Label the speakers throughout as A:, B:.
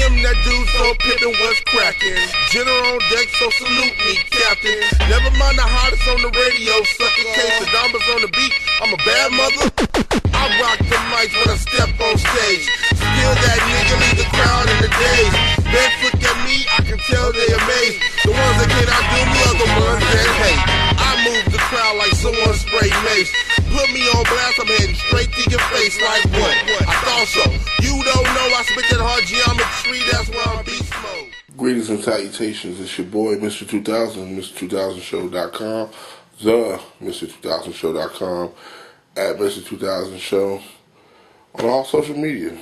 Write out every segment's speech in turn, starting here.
A: am that dude, so pippin' what's crackin'. General on deck, so salute me, Captain. Never mind the hottest on the radio, sucker case. The numbers on the beat, I'm a bad mother. I rock the mics when I step on stage. Still that nigga, leave the crowd in the daze. Best look at me, I can tell they amazed. The ones that cannot do me are the ones that hate. I move the crowd like someone sprayed mace. Put me on blast, I'm heading straight to your face like what? I thought so. You don't know I spit that hard geometry, that's why I'm beast mode.
B: Greetings and salutations. It's your boy, Mr.2000, Mr.2000show.com, the Mr.2000show.com, at Mr.2000show on all social media.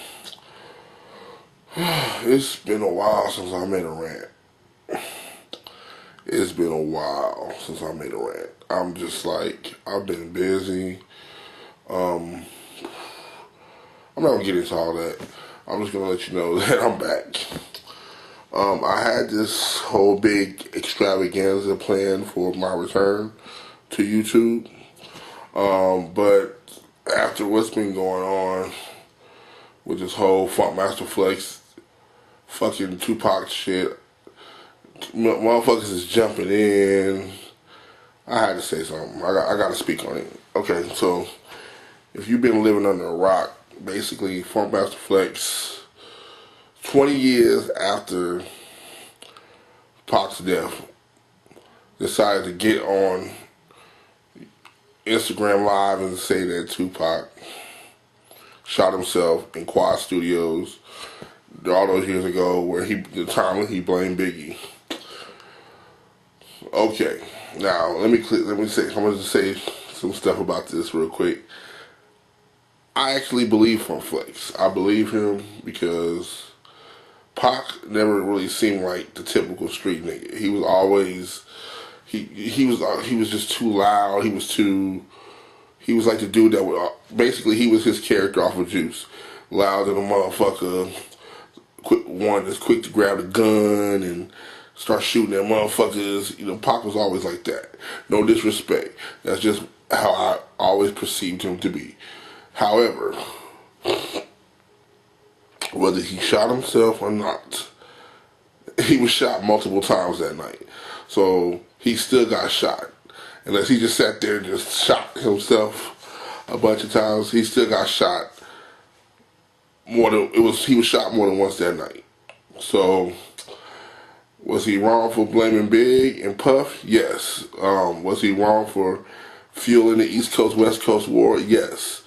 B: It's been a while since I made a rant. It's been a while since I made a rant. I'm just like, I've been busy. I'm not gonna get into all that. I'm just gonna let you know that I'm back. I had this whole big extravaganza planned for my return to YouTube. But after what's been going on with this whole FunkMaster Flex fucking Tupac shit, motherfuckers is jumping in. I had to say something. I gotta speak on it. Okay, so if you've been living under a rock, basically FunkMaster Flex, 20 years after Pac's death, decided to get on Instagram Live and say that Tupac shot himself in Quad Studios all those years ago, where the time when he blamed Biggie. Okay, now let me say, I'm going to say some stuff about this real quick. I actually believe Funk Flex. I believe him because Pac never really seemed like the typical street nigga. He was always he was just too loud. He was like the dude that would basically, he was his character off of Juice. Loud than a motherfucker. One that's quick to grab a gun and start shooting at motherfuckers. You know, Pac was always like that. No disrespect. That's just how I always perceived him to be. However, whether he shot himself or not, he was shot multiple times that night. So he still got shot. Unless he just sat there and just shot himself a bunch of times, he still got shot he was shot more than once that night. So was he wrong for blaming Big and Puff? Yes. Was he wrong for fueling the East Coast West Coast war? Yes.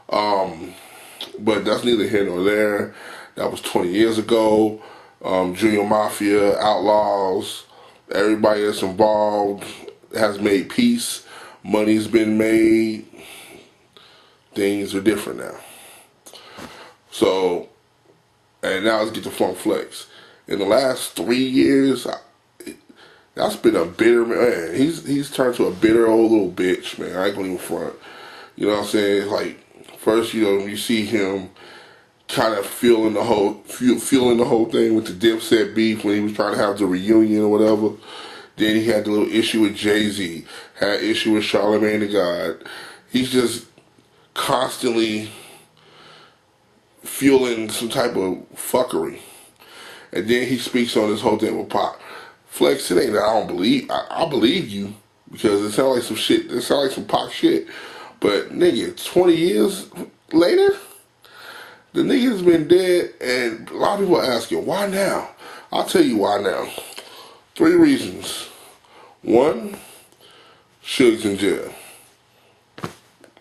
B: But that's neither here nor there. That was 20 years ago. Junior Mafia, Outlaws, everybody that's involved has made peace. Money's been made. Things are different now. So, and now let's get to Funk Flex. In the last 3 years, that's been a bitter man. He's turned to a bitter old little bitch, man. I ain't gonna even front. You know what I'm saying? Like, first, you know, you see him kind of fueling the whole thing with the Dipset beef when he was trying to have the reunion or whatever. Then he had the little issue with Jay-Z, had issue with Charlamagne the God. He's just constantly fueling some type of fuckery. And then he speaks on this whole thing with Pac. Flex, it ain't that I don't believe. I believe you because it sounds like some shit. It sounds like some Pac shit. But nigga, 20 years later, the nigga's been dead, and a lot of people are asking, why now? I'll tell you why now. 3 reasons. 1, Suge's in jail.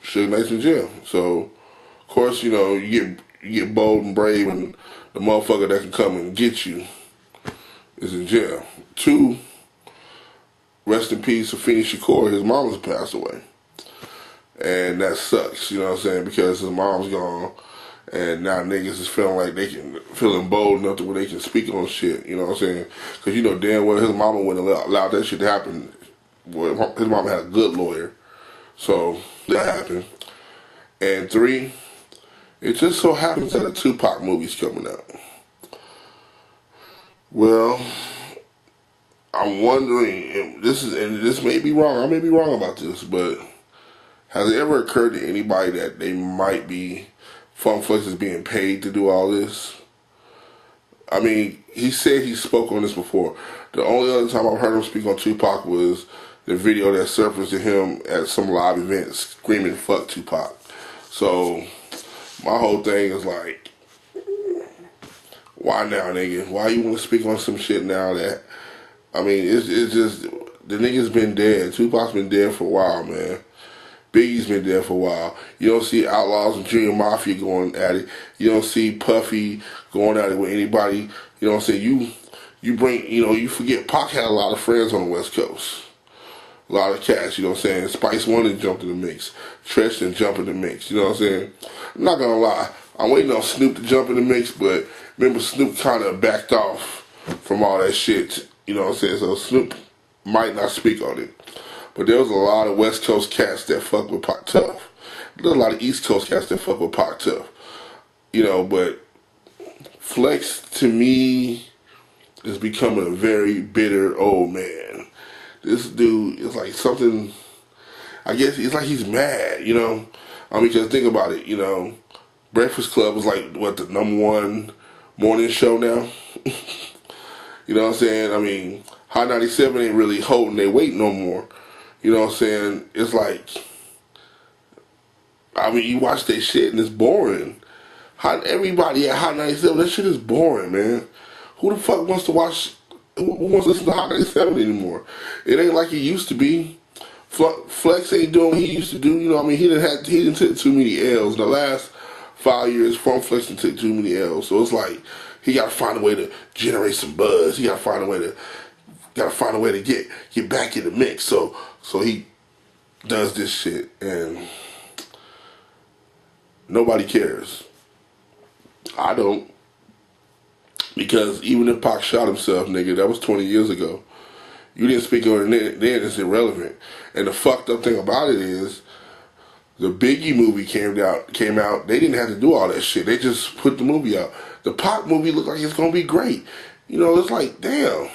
B: Suge Knight's in jail. So, of course, you know, you get bold and brave, and the motherfucker that can come and get you is in jail. 2, rest in peace, Afeni Shakur. His mama's passed away. And that sucks, you know what I'm saying, because his mom's gone, and now niggas is feeling bold enough to where they can speak on shit, you know what I'm saying, because you know damn well his mama wouldn't allow that shit to happen. Well, his mama had a good lawyer, so that happened. And 3, it just so happens that a Tupac movie's coming out. Well, I'm wondering, this may be wrong, I may be wrong about this, but has it ever occurred to anybody that they might be, Funk Flex is being paid to do all this? I mean, he said he spoke on this before. The only other time I've heard him speak on Tupac was the video that surfaced to him at some live event screaming "fuck Tupac." So my whole thing is like, why now, nigga? Why you want to speak on some shit now that, I mean, it's just, the nigga's been dead. Tupac's been dead for a while, man. Biggie's been dead for a while. You don't see Outlaws and Junior Mafia going at it. You don't see Puffy going at it with anybody. You know what I'm saying? You bring, you forget Pac had a lot of friends on the West Coast. A lot of cats, you know what I'm saying? Spice One and jumped in the mix. Tresh didn't jump in the mix, you know what I'm saying? I'm not gonna lie. I'm waiting on Snoop to jump in the mix, but remember Snoop kind of backed off from all that shit, you know what I'm saying? So Snoop might not speak on it. But there was a lot of West Coast cats that fuck with Pac tough. There's a lot of East Coast cats that fuck with Pac tough. But Flex, to me, is becoming a very bitter old man. This dude is like something, I guess it's like he's mad, because think about it, Breakfast Club was like, what, the #1 morning show now? You know what I'm saying? I mean, Hot 97 ain't really holding their weight no more. You know what I'm saying? It's like, I mean, you watch that shit and it's boring. Everybody at Hot 97, that shit is boring, man. Who the fuck wants to watch, who wants to listen to Hot 97 anymore? It ain't like it used to be. Flex ain't doing what he used to do, he didn't take too many L's. In the last 5 years, Flex didn't take too many L's. So it's like, he gotta find a way to generate some buzz. He gotta find a way to get back in the mix. So he does this shit and nobody cares. I don't. Because even if Pac shot himself, nigga, that was 20 years ago. You didn't speak on it then, it's irrelevant. And the fucked up thing about it is, the Biggie movie came out, they didn't have to do all that shit. They just put the movie out. The Pac movie looked like it's gonna be great. It's like, damn.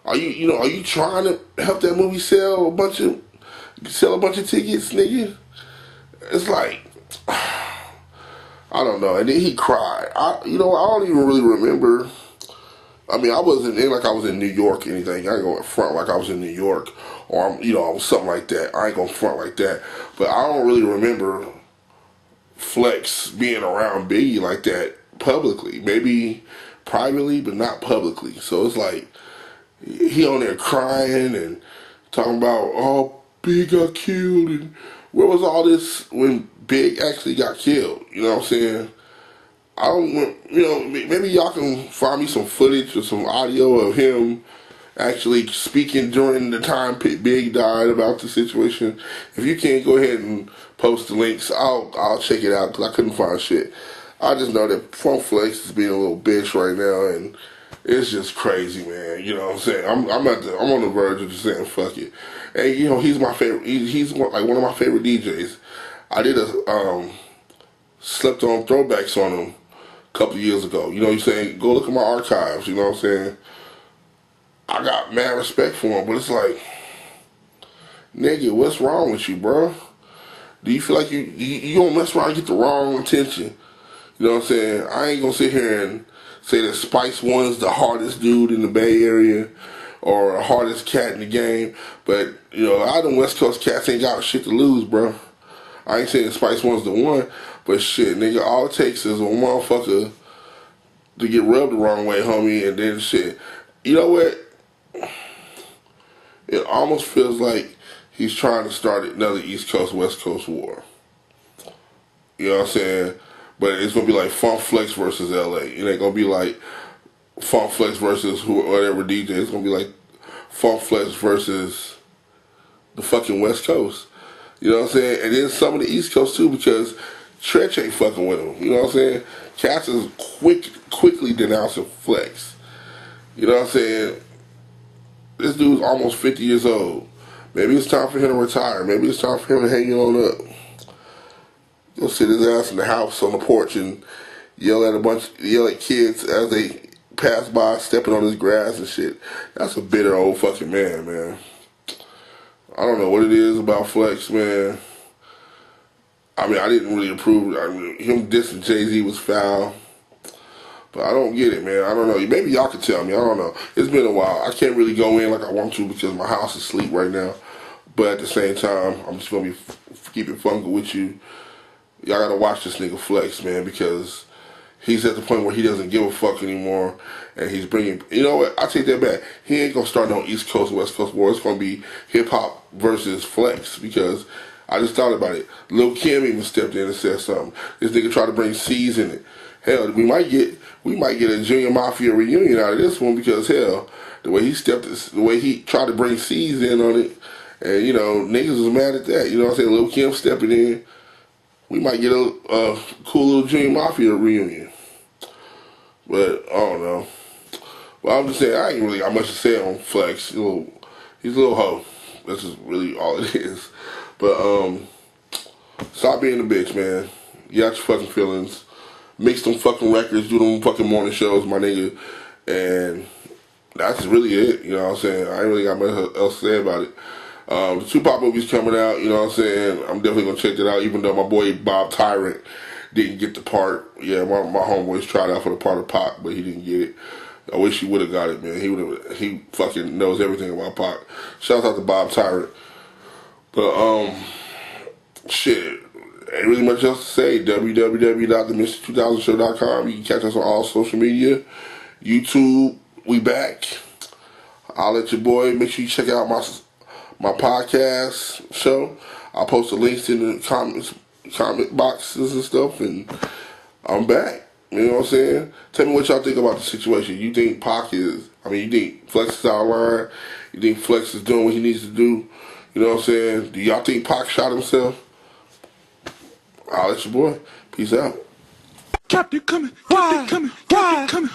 B: Are you trying to help that movie sell a bunch of tickets, nigga? It's like, I don't know. And then he cried. I don't even really remember. I mean, I wasn't in like I was in New York or anything. I ain't going to front like I was in New York or something like that. I ain't going to front like that. But I don't really remember Flex being around Biggie like that publicly. Maybe privately, but not publicly. So it's like, he on there crying and talking about, oh, Big got killed, and where was all this when Big actually got killed? You know what I'm saying? I don't, maybe y'all can find me some footage or some audio of him actually speaking during the time Big died about the situation. If you can't, go ahead and post the links. I'll check it out because I couldn't find shit. I just know that Funk Flex is being a little bitch right now, and it's just crazy, man. You know what I'm saying? I'm on the verge of just saying fuck it. And he's my favorite. He's like one of my favorite DJs. I did a slept on throwbacks on him a couple of years ago. You know what I'm saying? Go look at my archives. You know what I'm saying? I got mad respect for him, but it's like, nigga, what's wrong with you, bro? Do you feel like you don't mess around and get the wrong attention? You know what I'm saying? I ain't gonna sit here and say that Spice One's the hardest dude in the Bay Area or the hardest cat in the game, but I them West Coast cats ain't got shit to lose, bro. I ain't saying Spice One's the one, but shit, nigga, all it takes is a motherfucker to get rubbed the wrong way, homie, and then shit. You know what? It almost feels like he's trying to start another East Coast, West Coast war. You know what I'm saying? But it's going to be like Funk Flex versus LA. It ain't going to be like Funk Flex versus whatever DJ. It's going to be like Funk Flex versus the fucking West Coast. You know what I'm saying? And then some of the East Coast too, because Tretch ain't fucking with him. You know what I'm saying? Cass is quickly denouncing Flex. You know what I'm saying? This dude's almost 50 years old. Maybe it's time for him to retire. Maybe it's time for him to hang it on up. He'll sit his ass in the house on the porch and yell at kids as they pass by, stepping on his grass and shit. That's a bitter old fucking man. I don't know what it is about Flex, man. I mean, I didn't really approve. I mean, him dissing Jay-Z was foul. But I don't get it, man. I don't know. Maybe y'all can tell me. I don't know. It's been a while. I can't really go in like I want to because my house is asleep right now. But at the same time, I'm just going to be keeping funky with you. Y'all got to watch this nigga Flex, man, because he's at the point where he doesn't give a fuck anymore. And he's bringing, you know what? I take that back. He ain't going to start no East Coast, West Coast war. It's going to be hip-hop versus Flex because I just thought about it. Lil Kim even stepped in and said something. This nigga tried to bring C's in it. Hell, we might get a Junior Mafia reunion out of this one because hell, the way he tried to bring C's in on it, and you know niggas was mad at that. You know what I'm saying? Lil Kim stepping in, we might get a cool little Junior Mafia reunion. But I don't know. Well, I'm just saying I ain't really got much to say on Flex. He's a little hoe. That's just really all it is. But stop being a bitch, man. You got your fucking feelings. Mix them fucking records, do them fucking morning shows, my nigga. And that's really it, you know what I'm saying? I ain't really got much else to say about it. The Tupac movie's coming out, you know what I'm saying? I'm definitely going to check that out, even though my boy Bob Tyrant didn't get the part. Yeah, my homeboys tried out for the part of Pac, but he didn't get it. I wish he would have got it, man. He fucking knows everything about Pac. Shout out to Bob Tyrant. But, shit. Ain't really much else to say. www.themr2000show.com. You can catch us on all social media. YouTube, we back. I'll let your boy. Make sure you check out my podcast show. I'll post the links in the comment boxes and stuff. And I'm back. You know what I'm saying? Tell me what y'all think about the situation. You think you think Flex is out of line? You think Flex is doing what he needs to do? You know what I'm saying? Do y'all think Pac shot himself? I'll let your boy. Peace out.
C: Captain coming. Captain coming. Captain coming.